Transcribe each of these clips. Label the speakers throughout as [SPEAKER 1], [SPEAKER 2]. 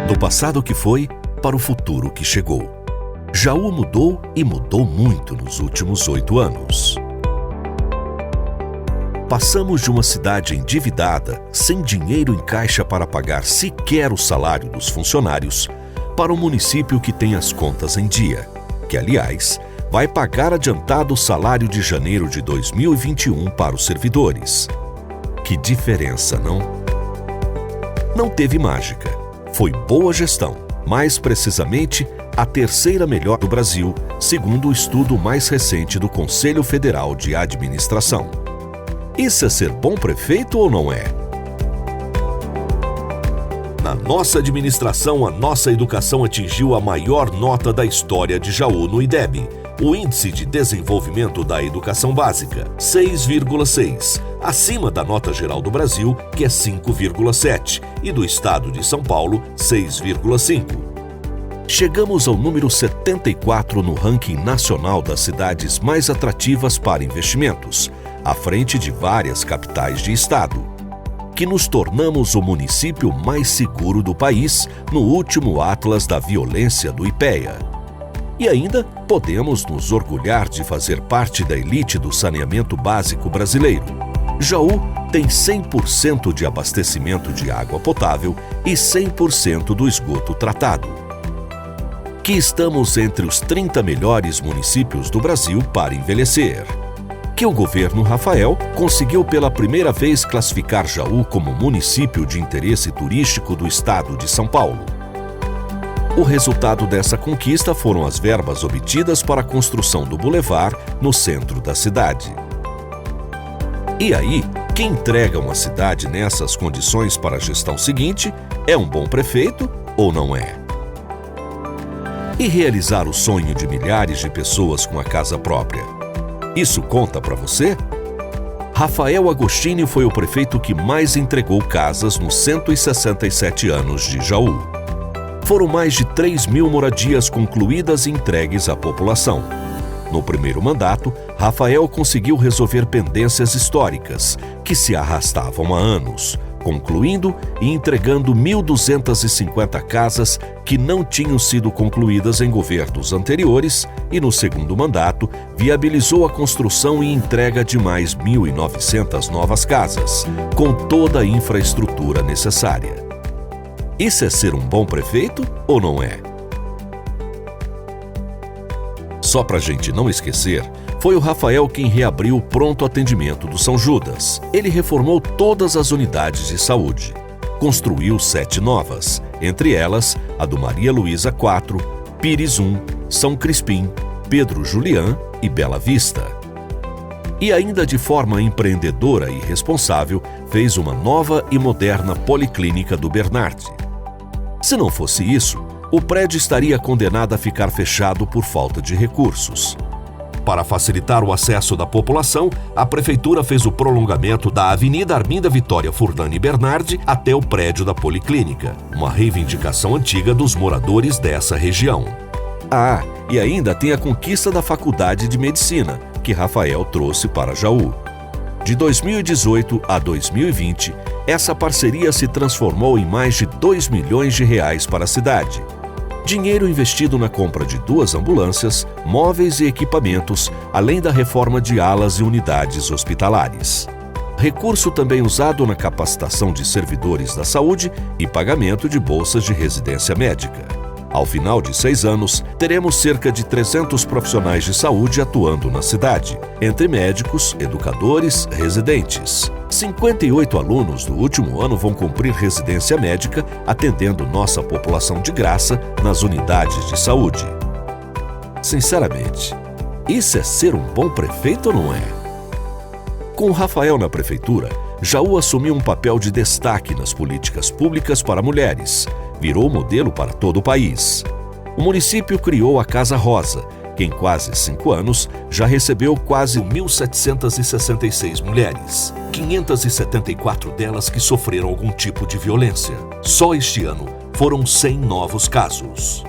[SPEAKER 1] Do passado que foi para o futuro que chegou. Jaú mudou e mudou muito nos últimos 8 anos. Passamos de uma cidade endividada, sem dinheiro em caixa para pagar sequer o salário dos funcionários, para um município que tem as contas em dia, que, aliás, vai pagar adiantado o salário de janeiro de 2021 para os servidores. Que diferença, não? Não teve mágica. Foi boa gestão, mais precisamente a terceira melhor do Brasil, segundo o estudo mais recente do Conselho Federal de Administração. Isso é ser bom prefeito ou não é? Na nossa administração, a nossa educação atingiu a maior nota da história de Jaú no IDEB, o Índice de Desenvolvimento da Educação Básica, 6,6, acima da nota geral do Brasil, que é 5,7, e do estado de São Paulo, 6,5. Chegamos ao número 74 no ranking nacional das cidades mais atrativas para investimentos, à frente de várias capitais de estado. Que nos tornamos o município mais seguro do país no último Atlas da Violência do IPEA. E ainda podemos nos orgulhar de fazer parte da elite do saneamento básico brasileiro. Jaú tem 100% de abastecimento de água potável e 100% do esgoto tratado. Que estamos entre os 30 melhores municípios do Brasil para envelhecer. Que o governo Rafael conseguiu pela primeira vez classificar Jaú como município de interesse turístico do estado de São Paulo. O resultado dessa conquista foram as verbas obtidas para a construção do bulevar no centro da cidade. E aí, quem entrega uma cidade nessas condições para a gestão seguinte é um bom prefeito ou não é? E realizar o sonho de milhares de pessoas com a casa própria? Isso conta para você? Rafael Agostinho foi o prefeito que mais entregou casas nos 167 anos de Jaú. Foram mais de 3.000 moradias concluídas e entregues à população. No primeiro mandato, Rafael conseguiu resolver pendências históricas, que se arrastavam há anos, concluindo e entregando 1.250 casas que não tinham sido concluídas em governos anteriores e, no segundo mandato, viabilizou a construção e entrega de mais 1.900 novas casas, com toda a infraestrutura necessária. Isso é ser um bom prefeito ou não é? Só para a gente não esquecer, foi o Rafael quem reabriu o pronto atendimento do São Judas. Ele reformou todas as unidades de saúde. Construiu 7 novas, entre elas a do Maria Luísa 4, Pires 1, São Crispim, Pedro Julián e Bela Vista. E ainda de forma empreendedora e responsável, fez uma nova e moderna policlínica do Bernardi. Se não fosse isso, o prédio estaria condenado a ficar fechado por falta de recursos. Para facilitar o acesso da população, a Prefeitura fez o prolongamento da Avenida Arminda Vitória Furlani Bernardi até o prédio da Policlínica, uma reivindicação antiga dos moradores dessa região. Ah, e ainda tem a conquista da Faculdade de Medicina, que Rafael trouxe para Jaú. De 2018 a 2020, essa parceria se transformou em mais de R$2 milhões para a cidade. Dinheiro investido na compra de 2 ambulâncias, móveis e equipamentos, além da reforma de alas e unidades hospitalares. Recurso também usado na capacitação de servidores da saúde e pagamento de bolsas de residência médica. Ao final de 6 anos, teremos cerca de 300 profissionais de saúde atuando na cidade, entre médicos, educadores, residentes. 58 alunos do último ano vão cumprir residência médica, atendendo nossa população de graça nas unidades de saúde. Sinceramente, isso é ser um bom prefeito ou não é? Com o Rafael na prefeitura, Jaú assumiu um papel de destaque nas políticas públicas para mulheres. Virou modelo para todo o país. O município criou a Casa Rosa, que em quase 5 anos já recebeu quase 1.766 mulheres, 574 delas que sofreram algum tipo de violência. Só este ano foram 100 novos casos.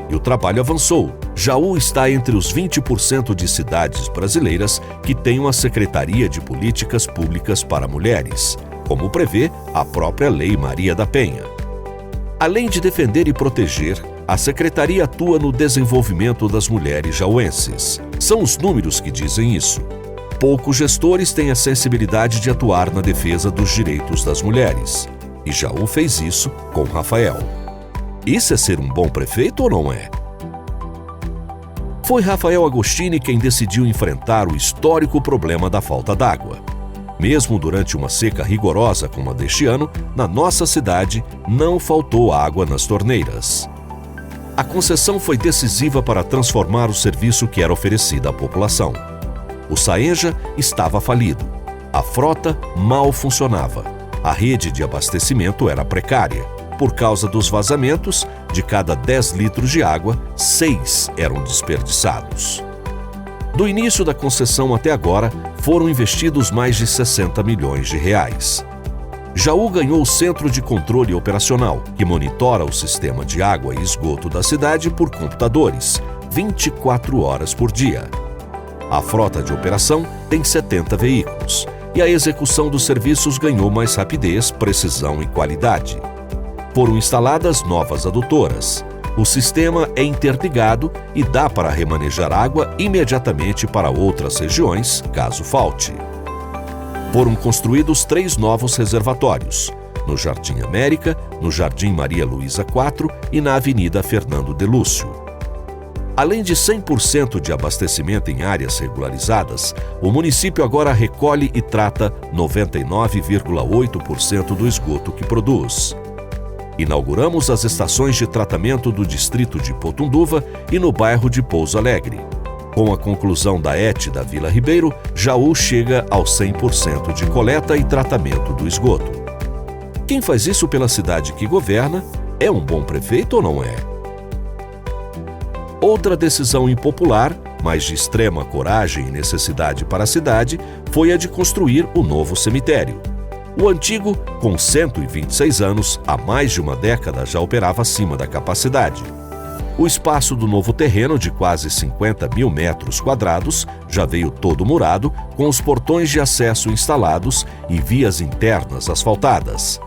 [SPEAKER 1] E o trabalho avançou. Jaú está entre os 20% de cidades brasileiras que têm uma Secretaria de Políticas Públicas para Mulheres, como prevê a própria Lei Maria da Penha. Além de defender e proteger, a Secretaria atua no desenvolvimento das mulheres jauenses. São os números que dizem isso. Poucos gestores têm a sensibilidade de atuar na defesa dos direitos das mulheres. E Jaú fez isso com Rafael. Isso é ser um bom prefeito ou não é? Foi Rafael Agostini quem decidiu enfrentar o histórico problema da falta d'água. Mesmo durante uma seca rigorosa como a deste ano, na nossa cidade não faltou água nas torneiras. A concessão foi decisiva para transformar o serviço que era oferecido à população. O Saenja estava falido, a frota mal funcionava, a rede de abastecimento era precária. Por causa dos vazamentos, de cada 10 litros de água, 6 eram desperdiçados. Do início da concessão até agora, foram investidos mais de 60 milhões de reais. Jaú ganhou o Centro de Controle Operacional, que monitora o sistema de água e esgoto da cidade por computadores, 24 horas por dia. A frota de operação tem 70 veículos e a execução dos serviços ganhou mais rapidez, precisão e qualidade. Foram instaladas novas adutoras. O sistema é interligado e dá para remanejar água imediatamente para outras regiões, caso falte. Foram construídos 3 novos reservatórios, no Jardim América, no Jardim Maria Luísa IV e na Avenida Fernando de Lúcio. Além de 100% de abastecimento em áreas regularizadas, o município agora recolhe e trata 99,8% do esgoto que produz. Inauguramos as estações de tratamento do distrito de Potunduva e no bairro de Pouso Alegre. Com a conclusão da ET da Vila Ribeiro, Jaú chega aos 100% de coleta e tratamento do esgoto. Quem faz isso pela cidade que governa é um bom prefeito ou não é? Outra decisão impopular, mas de extrema coragem e necessidade para a cidade, foi a de construir o novo cemitério. O antigo, com 126 anos, há mais de uma década já operava acima da capacidade. O espaço do novo terreno, de quase 50 mil metros quadrados, já veio todo murado, com os portões de acesso instalados e vias internas asfaltadas.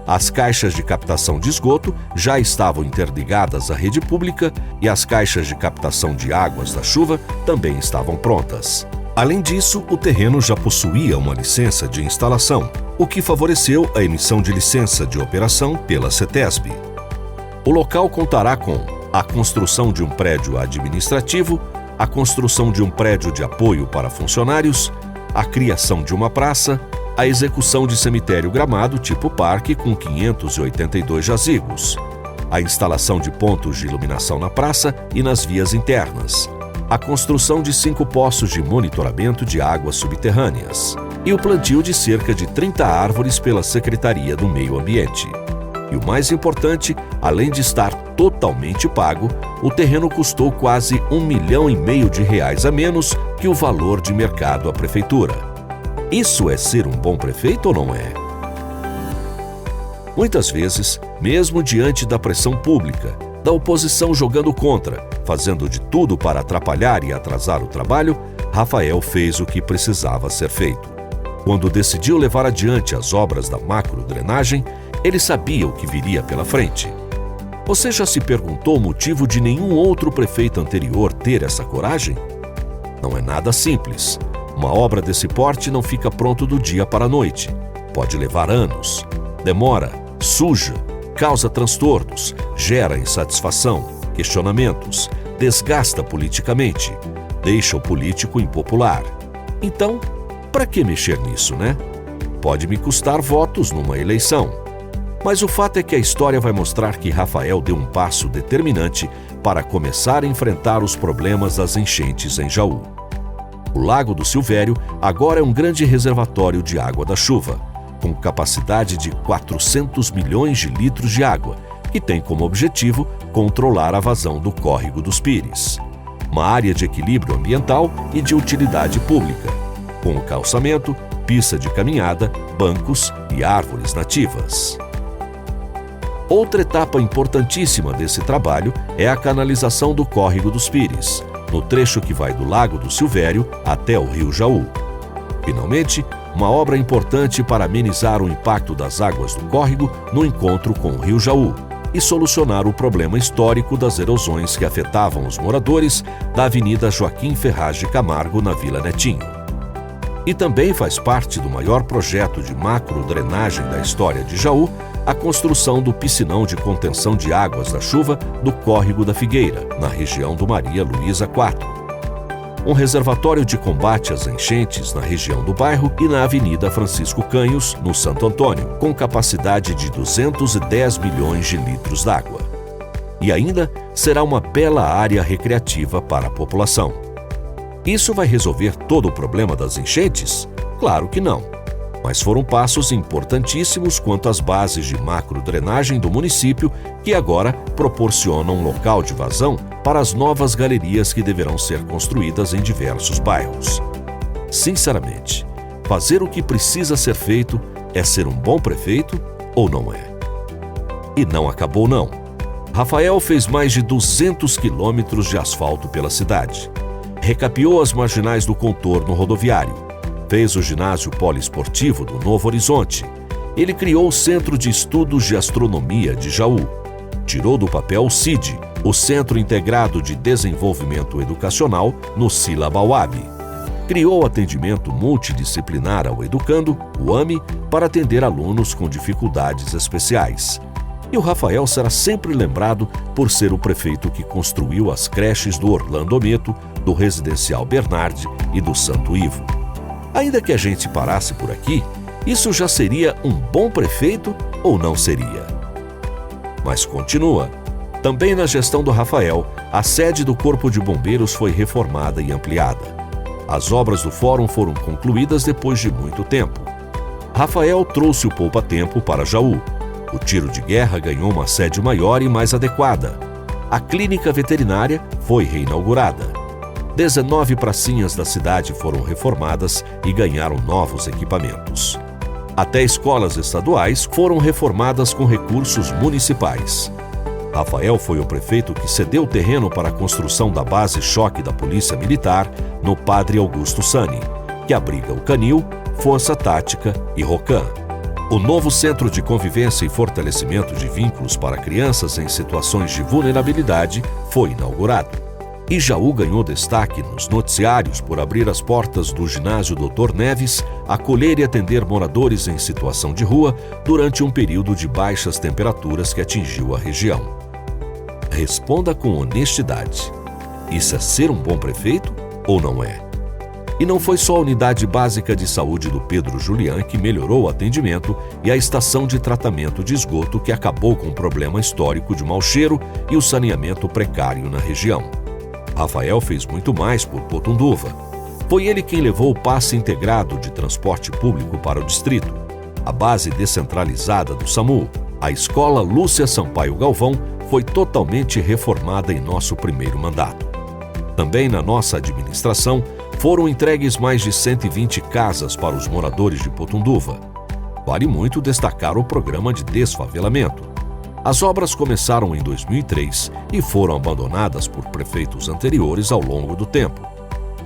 [SPEAKER 1] As caixas de captação de esgoto já estavam interligadas à rede pública e as caixas de captação de águas da chuva também estavam prontas. Além disso, o terreno já possuía uma licença de instalação, o que favoreceu a emissão de licença de operação pela CETESB. O local contará com a construção de um prédio administrativo, a construção de um prédio de apoio para funcionários, a criação de uma praça, a execução de cemitério gramado tipo parque com 582 jazigos, a instalação de pontos de iluminação na praça e nas vias internas, a construção de 5 poços de monitoramento de águas subterrâneas e o plantio de cerca de 30 árvores pela Secretaria do Meio Ambiente. E o mais importante, além de estar totalmente pago, o terreno custou quase R$1,5 milhão a menos que o valor de mercado à prefeitura. Isso é ser um bom prefeito ou não é? Muitas vezes, mesmo diante da pressão pública, da oposição jogando contra, fazendo de tudo para atrapalhar e atrasar o trabalho, Rafael fez o que precisava ser feito. Quando decidiu levar adiante as obras da macrodrenagem, ele sabia o que viria pela frente. Você já se perguntou o motivo de nenhum outro prefeito anterior ter essa coragem? Não é nada simples. Uma obra desse porte não fica pronto do dia para a noite. Pode levar anos. Demora, suja, causa transtornos, gera insatisfação, questionamentos, desgasta politicamente, deixa o político impopular. Então, para que mexer nisso, né? Pode me custar votos numa eleição. Mas o fato é que a história vai mostrar que Rafael deu um passo determinante para começar a enfrentar os problemas das enchentes em Jaú. O Lago do Silvério agora é um grande reservatório de água da chuva, com capacidade de 400 milhões de litros de água, que tem como objetivo controlar a vazão do Córrego dos Pires. Uma área de equilíbrio ambiental e de utilidade pública, com o calçamento, pista de caminhada, bancos e árvores nativas. Outra etapa importantíssima desse trabalho é a canalização do Córrego dos Pires, no trecho que vai do Lago do Silvério até o Rio Jaú. Finalmente, uma obra importante para amenizar o impacto das águas do córrego no encontro com o Rio Jaú, e solucionar o problema histórico das erosões que afetavam os moradores da Avenida Joaquim Ferraz de Camargo, na Vila Netinho. E também faz parte do maior projeto de macro-drenagem da história de Jaú, a construção do piscinão de contenção de águas da chuva do Córrego da Figueira, na região do Maria Luísa IV. Um reservatório de combate às enchentes na região do bairro e na Avenida Francisco Canhos, no Santo Antônio, com capacidade de 210 milhões de litros d'água. E ainda será uma bela área recreativa para a população. Isso vai resolver todo o problema das enchentes? Claro que não. Mas foram passos importantíssimos quanto às bases de macro-drenagem do município, que agora proporcionam um local de vazão para as novas galerias que deverão ser construídas em diversos bairros. Sinceramente, fazer o que precisa ser feito é ser um bom prefeito ou não é? E não acabou não. Rafael fez mais de 200 quilômetros de asfalto pela cidade. Recapeou as marginais do contorno rodoviário. Fez o ginásio poliesportivo do Novo Horizonte. Ele criou o Centro de Estudos de Astronomia de Jaú. Tirou do papel o CID, o Centro Integrado de Desenvolvimento Educacional, no Sila Bauab. Criou atendimento multidisciplinar ao educando, o AME, para atender alunos com dificuldades especiais. E o Rafael será sempre lembrado por ser o prefeito que construiu as creches do Orlando Meto, do Residencial Bernardi e do Santo Ivo. Ainda que a gente parasse por aqui, isso já seria um bom prefeito ou não seria? Mas continua. Também na gestão do Rafael, a sede do Corpo de Bombeiros foi reformada e ampliada. As obras do fórum foram concluídas depois de muito tempo. Rafael trouxe o poupa-tempo para Jaú. O tiro de guerra ganhou uma sede maior e mais adequada. A clínica veterinária foi reinaugurada. 19 pracinhas da cidade foram reformadas e ganharam novos equipamentos. Até escolas estaduais foram reformadas com recursos municipais. Rafael foi o prefeito que cedeu o terreno para a construção da base choque da Polícia Militar no Padre Augusto Sani, que abriga o Canil, Força Tática e Rocan. O novo Centro de Convivência e Fortalecimento de Vínculos para Crianças em Situações de Vulnerabilidade foi inaugurado. E Jaú ganhou destaque nos noticiários por abrir as portas do ginásio Dr. Neves, acolher e atender moradores em situação de rua durante um período de baixas temperaturas que atingiu a região. Responda com honestidade. Isso é ser um bom prefeito ou não é? E não foi só a Unidade Básica de Saúde do Pedro Julián que melhorou o atendimento e a estação de tratamento de esgoto que acabou com o problema histórico de mau cheiro e o saneamento precário na região. Rafael fez muito mais por Potunduva. Foi ele quem levou o passe integrado de transporte público para o distrito, a base descentralizada do SAMU. A escola Lúcia Sampaio Galvão foi totalmente reformada em nosso primeiro mandato. Também na nossa administração foram entregues mais de 120 casas para os moradores de Potunduva. Vale muito destacar o programa de desfavelamento. As obras começaram em 2003 e foram abandonadas por prefeitos anteriores ao longo do tempo.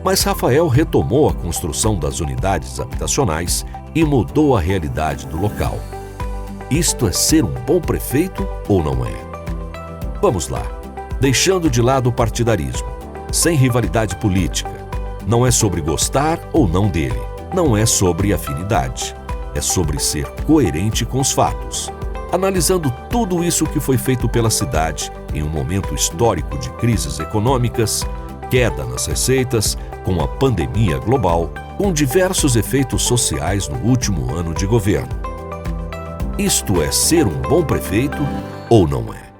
[SPEAKER 1] Mas Rafael retomou a construção das unidades habitacionais e mudou a realidade do local. Isto é ser um bom prefeito ou não é? Vamos lá. Deixando de lado o partidarismo, sem rivalidade política. Não é sobre gostar ou não dele. Não é sobre afinidade. É sobre ser coerente com os fatos. Analisando tudo isso que foi feito pela cidade em um momento histórico de crises econômicas, queda nas receitas, com a pandemia global, com diversos efeitos sociais no último ano de governo. Isto é ser um bom prefeito ou não é?